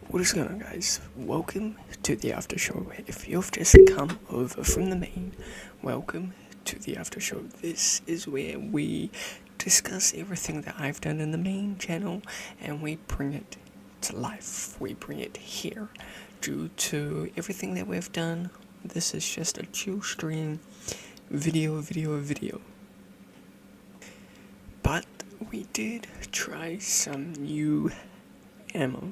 What is going on, guys? Welcome to the after show. If you've just come over from the main, welcome to the after show. This is where we discuss everything that I've done in the main channel and we bring it to life. We bring it here. Due to everything that we've done, this is just a chill stream, video. But we did try some new ammo.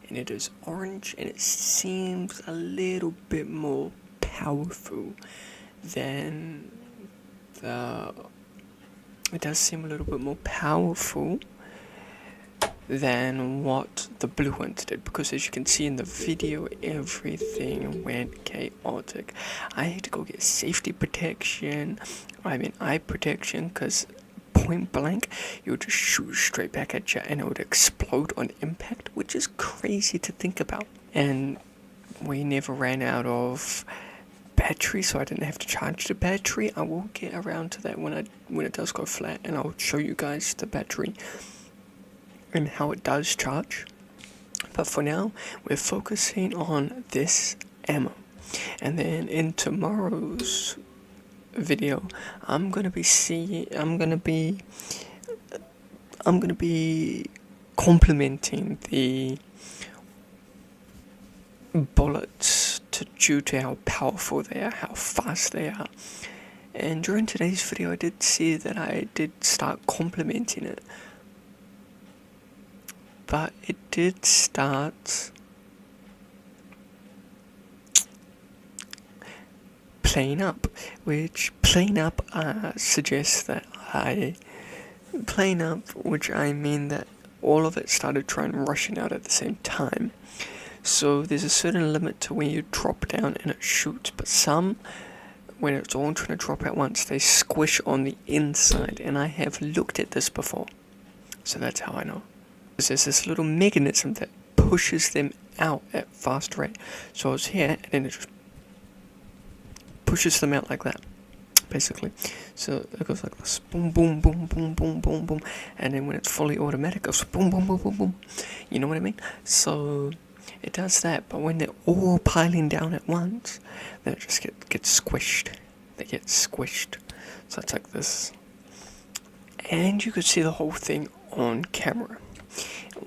And it is orange, and it seems a little bit more powerful than it does seem a little bit more powerful than what the blue ones did, because as you can see in the video, everything went chaotic. I had to go get safety protection, eye protection, because point blank, you would just shoot straight back at you and it would explode on impact, which is crazy to think about. And we never ran out of battery, so I didn't have to charge the battery. I will get around to that when it does go flat, and I'll show you guys the battery and how it does charge. But for now, we're focusing on this ammo, and then in tomorrow's video, I'm gonna be complementing the bullets due to how powerful they are, how fast they are. And during today's video, I did see that I did start complementing it, but it did start playing up, which suggests that which I mean that all of it started rushing out at the same time. So there's a certain limit to when you drop down and it shoots, but some, when it's all trying to drop at once, they squish on the inside, and I have looked at this before, so that's how I know. There's this little mechanism that pushes them out at fast rate. So I was here, and then it just pushes them out like that, basically. So it goes like this, boom, boom, boom, boom, boom, boom, boom, and then when it's fully automatic, it goes boom, boom, boom, boom, boom. You know what I mean? So it does that, but when they're all piling down at once, then it just gets squished. They get squished. So it's like this, and you could see the whole thing on camera,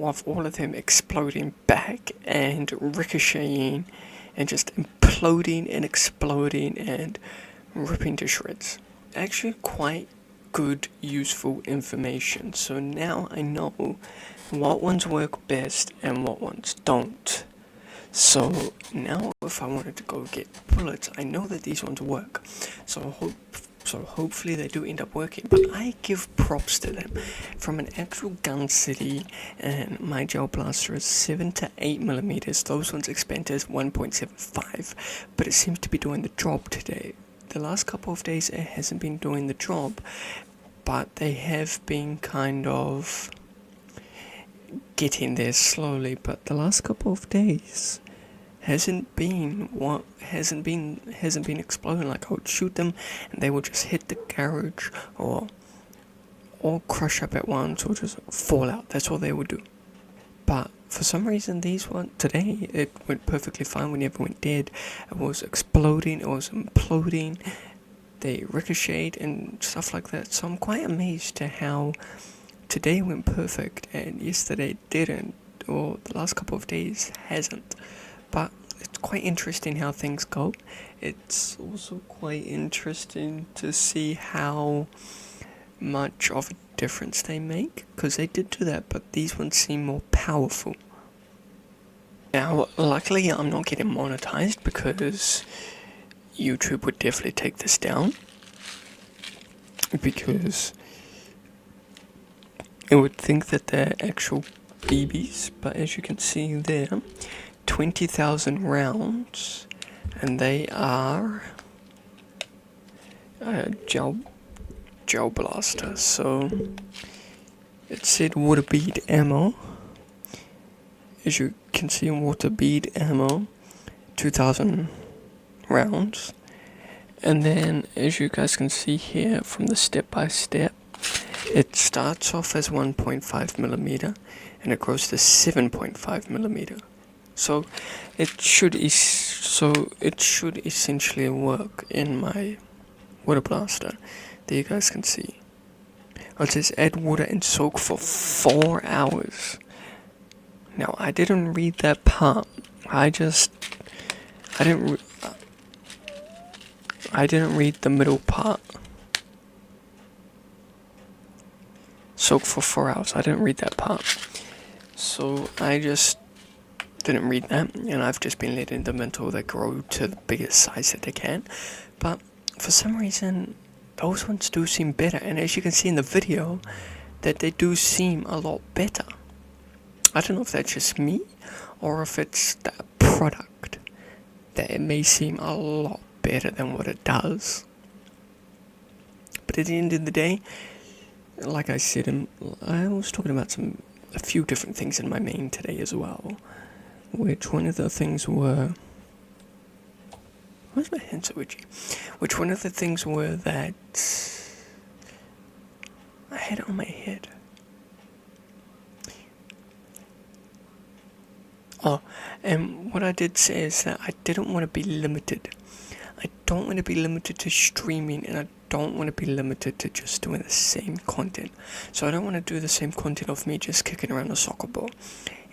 of all of them exploding back and ricocheting and just imploding and exploding and ripping to shreds. Actually quite good, useful information. So now I know what ones work best and what ones don't. So now if I wanted to go get bullets, I know that these ones work. So hopefully they do end up working, but I give props to them. From an actual gun city, and my gel blaster is 7 to 8 millimeters. Those ones expand as 1.75, but it seems to be doing the job today. The last couple of days it hasn't been doing the job, but they have been kind of getting there slowly. But the last couple of days hasn't been exploding. Like I would shoot them and they would just hit the garage or crush up at once or just fall out. That's all they would do. But for some reason today it went perfectly fine. We never went dead. It was exploding, it was imploding, they ricocheted and stuff like that. So I'm quite amazed to how today went perfect and yesterday didn't, or the last couple of days hasn't. But it's quite interesting how things go. It's also quite interesting to see how much of a difference they make, because they did do that, but these ones seem more powerful. Now, luckily I'm not getting monetized, because YouTube would definitely take this down, because it would think that they're actual BBs, but as you can see there, 20,000 rounds, and they are gel blaster. So it said water bead ammo. As you can see, water bead ammo, 2,000 rounds. And then as you guys can see here from the step by step, It starts off as 1.5 millimeter, and it grows to 7.5 millimeter. So it should essentially work in my water blaster that you guys can see. It says add water and soak for 4 hours. Now I didn't read that part. I didn't read the middle part. Soak for 4 hours. I didn't read that part. So I just didn't read that, and I've just been letting them until they grow to the biggest size that they can. But for some reason, those ones do seem better, and as you can see in the video, that they do seem a lot better. I don't know if that's just me, or if it's the product, that it may seem a lot better than what it does. But at the end of the day, like I said, I was talking about a few different things in my main today as well. Which one of the things were... Where's my hand so itchy? Which one of the things were that... I had it on my head. Oh, and what I did say is that I didn't want to be limited. I don't want to be limited to streaming, and I don't want to be limited to just doing the same content. So I don't want to do the same content of me just kicking around a soccer ball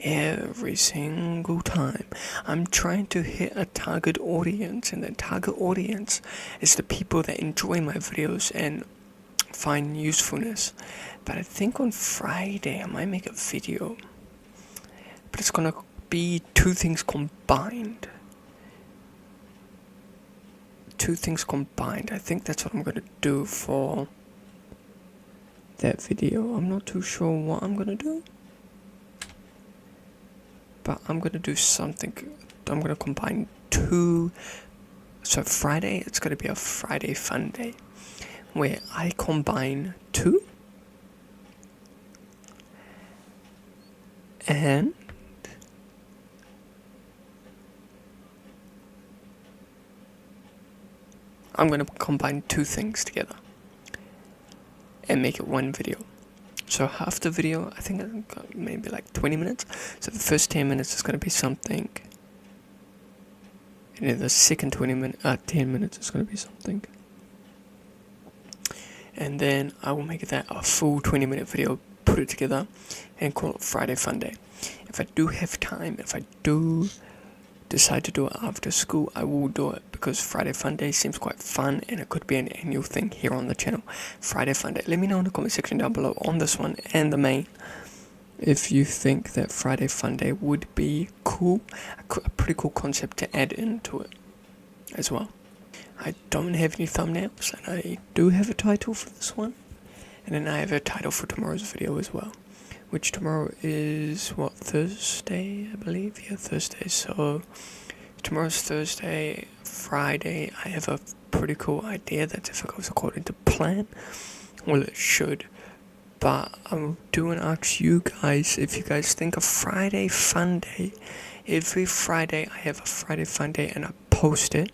every single time. I'm trying to hit a target audience, and the target audience is the people that enjoy my videos and find usefulness. But I think on Friday I might make a video, but it's gonna be two things combined. I think that's what I'm gonna do for that video. I'm not too sure what I'm gonna do, but I'm gonna do something. I'm gonna combine two. So Friday, it's gonna be a Friday fun day, where I combine two, and I'm gonna combine two things together and make it one video. So half the video, I think I've got maybe like 20 minutes. So the first 10 minutes is gonna be something, and then the second 10 minutes is gonna be something. And then I will make that a full 20-minute video, put it together, and call it Friday Fun Day. If I do have time, if I do decide to do it after school, I will do it, because Friday Fun Day seems quite fun, and it could be an annual thing here on the channel. Friday Fun Day. Let me know in the comment section down below on this one and the main, if you think that Friday Fun Day would be cool, a pretty cool concept to add into it as well. I don't have any thumbnails, and I do have a title for this one, and then I have a title for tomorrow's video as well, which tomorrow is, what, Thursday, I believe? Yeah, Thursday. So tomorrow's Thursday. Friday, I have a pretty cool idea that if it goes according to plan, well, it should. But I do want to ask you guys if you guys think a Friday Fun Day. Every Friday I have a Friday Fun Day, and I post it,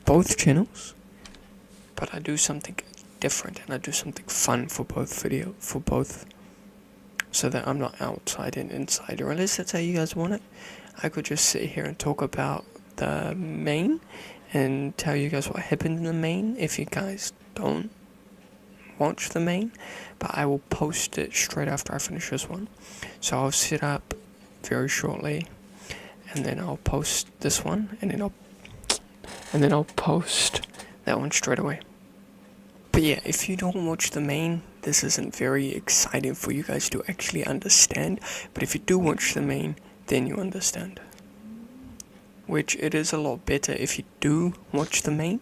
both channels, but I do something different, and I do something fun for both so that I'm not outside and inside, or unless that's how you guys want it. I could just sit here and talk about the main and tell you guys what happened in the main if you guys don't watch the main, but I will post it straight after I finish this one. So I'll set up very shortly, and then I'll post this one, and then I'll post that one straight away. But yeah, if you don't watch the main, this isn't very exciting for you guys to actually understand. But if you do watch the main, then you understand. Which it is a lot better if you do watch the main,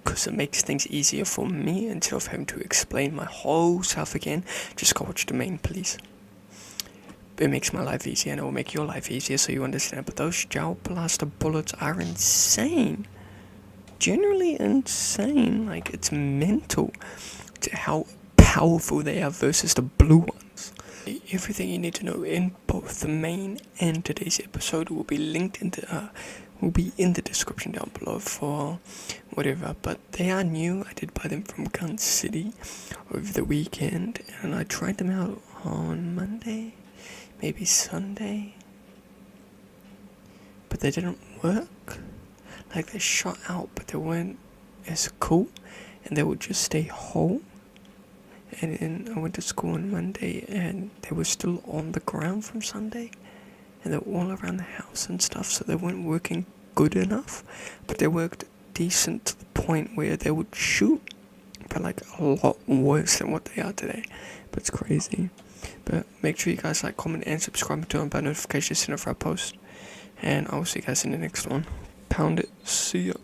because it makes things easier for me instead of having to explain my whole self again. Just go watch the main, please. It makes my life easier, and it will make your life easier so you understand. But those Gel Blaster bullets are insane. Generally insane. Like, it's mental to how powerful they are versus the blue ones. Everything you need to know in both the main and today's episode will be linked in the description down below for whatever. But they are new. I did buy them from Gun City over the weekend, and I tried them out on Monday, maybe Sunday, but they didn't work. Like, they shot out, but they weren't as cool, and they would just stay whole. And then I went to school on Monday, and they were still on the ground from Sunday, and they were all around the house and stuff, so they weren't working good enough, but they worked decent to the point where they would shoot, but like a lot worse than what they are today. But it's crazy. But make sure you guys like, comment, and subscribe, and turn on bell notifications for I post. And I will see you guys in the next one. Pound it. See ya.